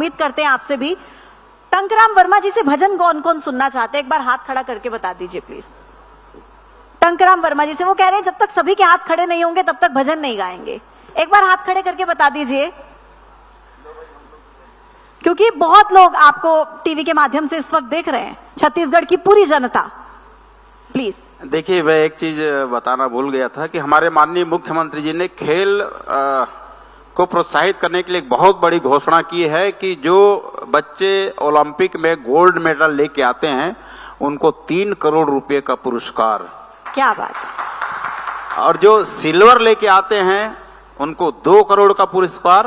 उम्मीद करते हैं आपसे भी। टंकराम वर्मा जी से भजन कौन कौन सुनना चाहते हैं, एक बार हाथ खड़ा करके बता दीजिए प्लीज। टंकराम वर्मा जी से, वो कह रहे हैं जब तक सभी के हाथ खड़े नहीं होंगे तब तक भजन नहीं गाएंगे। एक बार हाथ खड़े करके बता दीजिए, क्योंकि बहुत लोग आपको टीवी के माध्यम से इस वक्त देख रहे हैं, छत्तीसगढ़ की पूरी जनता। प्लीज। देखिए, मैं एक चीज बताना भूल गया था कि हमारे माननीय मुख्यमंत्री जी ने खेल को प्रोत्साहित करने के लिए एक बहुत बड़ी घोषणा की है कि जो बच्चे ओलंपिक में गोल्ड मेडल लेके आते हैं उनको 3 करोड़ रुपए का पुरस्कार। क्या बात है। और जो सिल्वर लेके आते हैं उनको 2 करोड़ का पुरस्कार,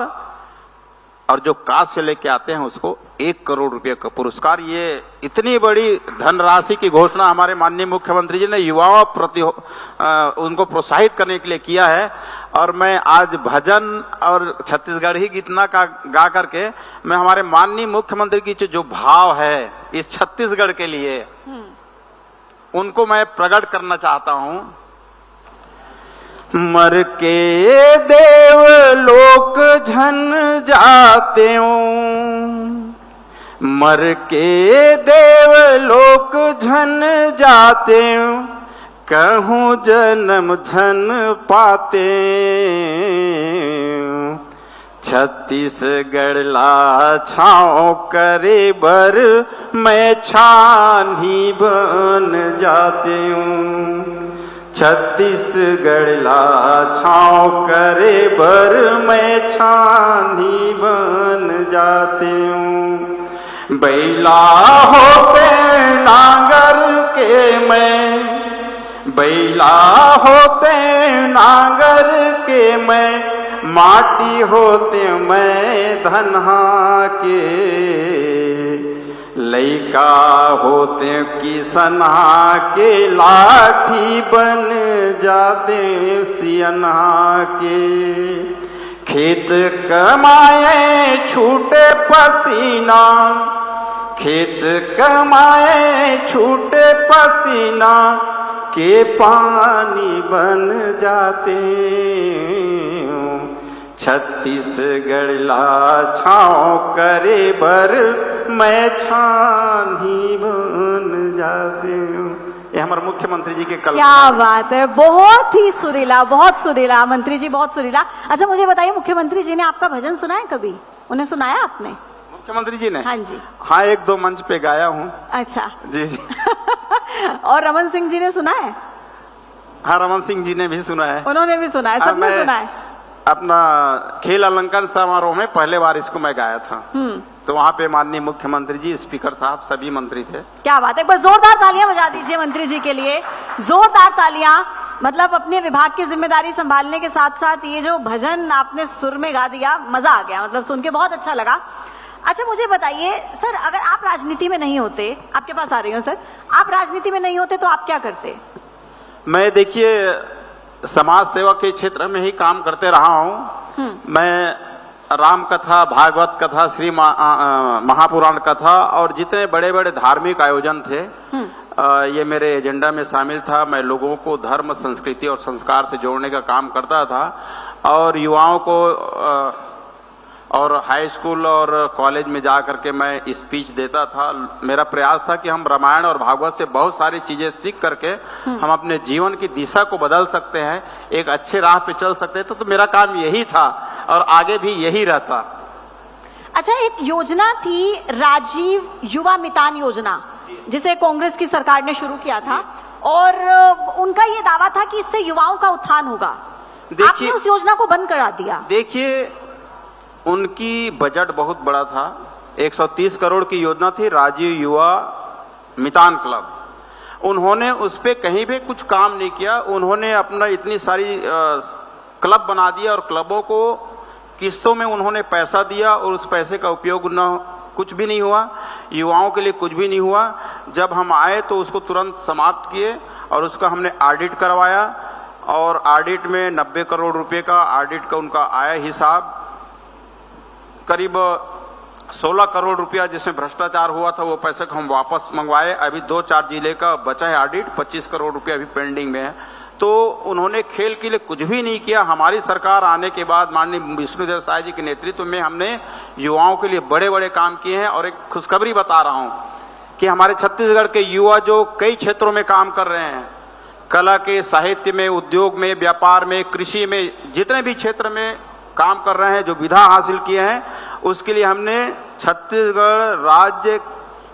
और जो कांस्य लेके आते हैं उसको 1 करोड़ रुपए का पुरस्कार। ये इतनी बड़ी धनराशि की घोषणा हमारे माननीय मुख्यमंत्री जी ने युवाओं प्रति उनको प्रोत्साहित करने के लिए किया है। और मैं आज भजन और छत्तीसगढ़ी गीत ना गा करके मैं हमारे माननीय मुख्यमंत्री की जो भाव है इस छत्तीसगढ़ के लिए उनको मैं प्रकट करना चाहता हूं। मर के देव लोक झन जाते मर के देव लोक झन जाते कहूँ जन्म झन पाते छत्तीसगढ़ ला छाँव करे बर मैं छानी बन जाते हूँ छत्तीसगढ़ ला छाँव करे बर मैं छानी बन जाते हूँ। बैला होते नांगर के मैं बैला होते नांगर के मैं माटी होते मैं धनहा के लइका होते किसनहा के लाठी बन जाते सियनहा के खेत कमाए छूटे पसीना खेत कमाए छूटे पसीना के पानी बन जाते छत्तीसगढ़ ला छाँव करे बर मैं छानी बन जाते हूँ। ये हमारे मुख्यमंत्री जी के कल। क्या बात है, बहुत ही सुरीला, बहुत सुरीला मंत्री जी, बहुत सुरीला। अच्छा मुझे बताइए, मुख्यमंत्री जी ने आपका भजन सुना है कभी? उन्हें सुनाया आपने? मुख्यमंत्री जी ने? हाँ जी। हाँ, 1-2 मंच पे गाया हूँ। अच्छा जी जी। और रमन सिंह जी ने सुना है? हाँ, रमन सिंह जी ने भी सुना है। उन्होंने भी सुना है, सबने सुना है। अपना खेल अलंकरण समारोह में पहले बार इसको मैं गाया था, तो वहाँ पे माननीय मुख्यमंत्री जी, स्पीकर साहब, सभी मंत्री थे। क्या बात है, एक बार जोरदार तालियां बजा दीजिए मंत्री जी के लिए, जोरदार तालियां। मतलब अपने विभाग की जिम्मेदारी संभालने के साथ साथ ये जो भजन आपने सुर में गा दिया, मजा आ गया, मतलब सुन के बहुत अच्छा लगा। अच्छा मुझे बताइए सर, अगर आप राजनीति में नहीं होते, आपके पास आ रही हूँ सर, आप राजनीति में नहीं होते तो आप क्या करते? मैं देखिए समाज सेवा के क्षेत्र में ही काम करते रहा हूँ। मैं राम कथा, भागवत कथा, श्री महापुराण कथा और जितने बड़े बड़े धार्मिक आयोजन थे ये मेरे एजेंडा में शामिल था। मैं लोगों को धर्म, संस्कृति और संस्कार से जोड़ने का काम करता था और युवाओं को और हाई स्कूल और कॉलेज में जा करके मैं स्पीच देता था। मेरा प्रयास था कि हम रामायण और भागवत से बहुत सारी चीजें सीख करके हम अपने जीवन की दिशा को बदल सकते हैं, एक अच्छे राह पे चल सकते हैं। तो मेरा काम यही था और आगे भी यही रहता। अच्छा, एक योजना थी राजीव युवा मितान योजना, जिसे कांग्रेस की सरकार ने शुरू किया था और उनका ये दावा था कि इससे युवाओं का उत्थान होगा। आपने उस योजना को बंद करा दिया। देखिए, उनकी बजट बहुत बड़ा था, 130 करोड़ की योजना थी राजीव युवा मितान क्लब। उन्होंने उस पे कहीं भी कुछ काम नहीं किया। उन्होंने अपना इतनी सारी क्लब बना दिया और क्लबों को किस्तों में उन्होंने पैसा दिया और उस पैसे का उपयोग कुछ भी नहीं हुआ, युवाओं के लिए कुछ भी नहीं हुआ। जब हम आए तो उसको तुरंत समाप्त किए और उसका हमने ऑडिट करवाया और ऑडिट में 90 करोड़ रुपए का ऑडिट का उनका आया हिसाब, करीब 16 करोड़ रुपया जिसमें भ्रष्टाचार हुआ था वो पैसे को हम वापस मंगवाए। अभी 2-4 जिले का बचा है ऑडिट, 25 करोड़ रुपया अभी पेंडिंग में है। तो उन्होंने खेल के लिए कुछ भी नहीं किया। हमारी सरकार आने के बाद माननीय विष्णुदेव साय जी के नेतृत्व में हमने युवाओं के लिए बड़े बड़े काम किए हैं। और एक खुशखबरी बता रहा हूं कि हमारे छत्तीसगढ़ के युवा जो कई क्षेत्रों में काम कर रहे हैं, कला के, साहित्य में, उद्योग में, व्यापार में, कृषि में, जितने भी क्षेत्र में काम कर रहे हैं, जो विधा हासिल किए हैं, उसके लिए हमने छत्तीसगढ़ राज्य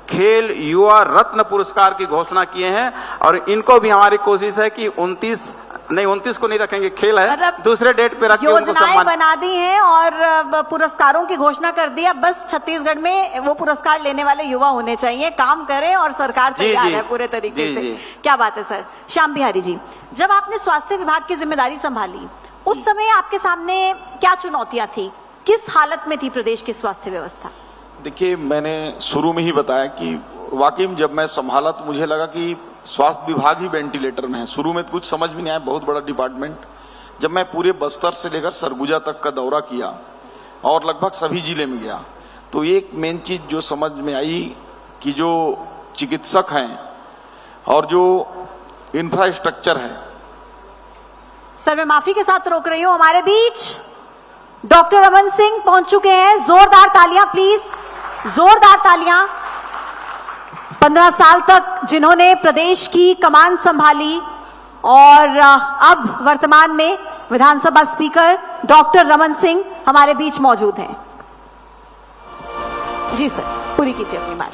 खेल युवा रत्न पुरस्कार की घोषणा किए हैं। और इनको भी हमारी कोशिश है कि 29 को नहीं रखेंगे, खेल है, मतलब दूसरे डेट पे रखेंगे। योजनाएं बना दी हैं और पुरस्कारों की घोषणा कर दिया। बस छत्तीसगढ़ में वो पुरस्कार लेने वाले युवा होने चाहिए, काम करें और सरकार तैयार है पूरे तरीके से। क्या बात है सर। श्याम बिहारी जी, जब आपने स्वास्थ्य विभाग की जिम्मेदारी संभाली, उस समय आपके सामने क्या चुनौतियां थी? किस हालत में थी प्रदेश की स्वास्थ्य व्यवस्था? देखिए, मैंने शुरू में ही बताया कि वाकई में जब मैं संभाला तो मुझे लगा कि स्वास्थ्य विभाग ही वेंटिलेटर में है। शुरू में तो कुछ समझ में नहीं आया, बहुत बड़ा डिपार्टमेंट। जब मैं पूरे बस्तर से लेकर सरगुजा तक का दौरा किया और लगभग सभी जिले में गया, तो एक मेन चीज जो समझ में आई कि जो चिकित्सक हैं और जो इंफ्रास्ट्रक्चर है। सर, मैं माफी के साथ रोक रही हूं, हमारे बीच डॉक्टर रमन सिंह पहुंच चुके हैं। जोरदार तालियां प्लीज, जोरदार तालियां। 15 साल तक जिन्होंने प्रदेश की कमान संभाली और अब वर्तमान में विधानसभा स्पीकर डॉक्टर रमन सिंह हमारे बीच मौजूद हैं। जी सर, पूरी कीजिए अपनी बात।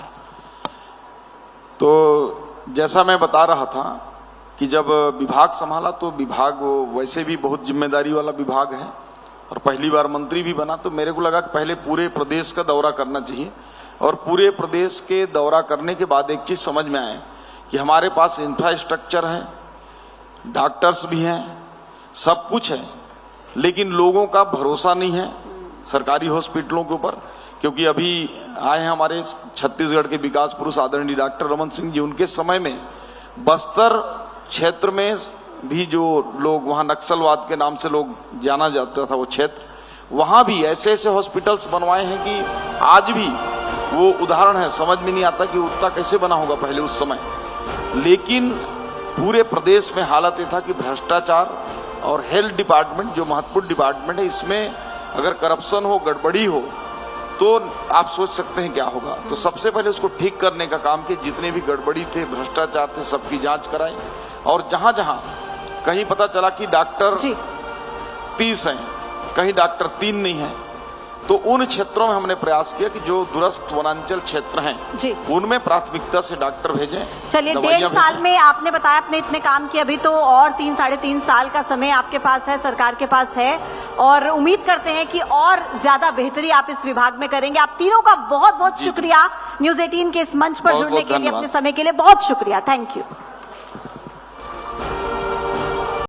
तो जैसा मैं बता रहा था कि जब विभाग संभाला तो विभाग वैसे भी बहुत जिम्मेदारी वाला विभाग है और पहली बार मंत्री भी बना, तो मेरे को लगा कि पहले पूरे प्रदेश का दौरा करना चाहिए। और पूरे प्रदेश के दौरा करने के बाद एक चीज समझ में आए कि हमारे पास इंफ्रास्ट्रक्चर है, डॉक्टर्स भी हैं, सब कुछ है, लेकिन लोगों का भरोसा नहीं है सरकारी हॉस्पिटलों के ऊपर। क्योंकि अभी आए हैं हमारे छत्तीसगढ़ के विकास पुरुष आदरणीय डॉक्टर रमन सिंह जी, उनके समय में बस्तर क्षेत्र में भी जो लोग वहां नक्सलवाद के नाम से लोग जाना जाता था वो क्षेत्र, वहां भी ऐसे ऐसे हॉस्पिटल्स बनवाए हैं कि आज भी वो उदाहरण है, समझ में नहीं आता कि उतना कैसे बना होगा पहले उस समय। लेकिन पूरे प्रदेश में हालत ये था कि भ्रष्टाचार और हेल्थ डिपार्टमेंट जो महत्वपूर्ण डिपार्टमेंट है, इसमें अगर करप्शन हो, गड़बड़ी हो, तो आप सोच सकते हैं क्या होगा। तो सबसे पहले उसको ठीक करने का काम किया। जितने भी गड़बड़ी थे, भ्रष्टाचार थे, सबकी जांच कराई। और जहां जहां कहीं पता चला कि डॉक्टर 30 हैं, कहीं डॉक्टर 3 नहीं है, तो उन क्षेत्रों में हमने प्रयास किया कि जो दूरस्थ वनांचल क्षेत्र हैं उनमें प्राथमिकता से डॉक्टर भेजें। चलिए, 1.5 साल में आपने बताया आपने इतने काम किए, अभी तो और 3-3.5 साल का समय आपके पास है, सरकार के पास है, और उम्मीद करते हैं कि और ज्यादा बेहतरी आप इस विभाग में करेंगे। आप तीनों का बहुत बहुत शुक्रिया न्यूज़ 18 के इस मंच पर जुड़ने के लिए, अपने समय के लिए बहुत शुक्रिया। Thank you.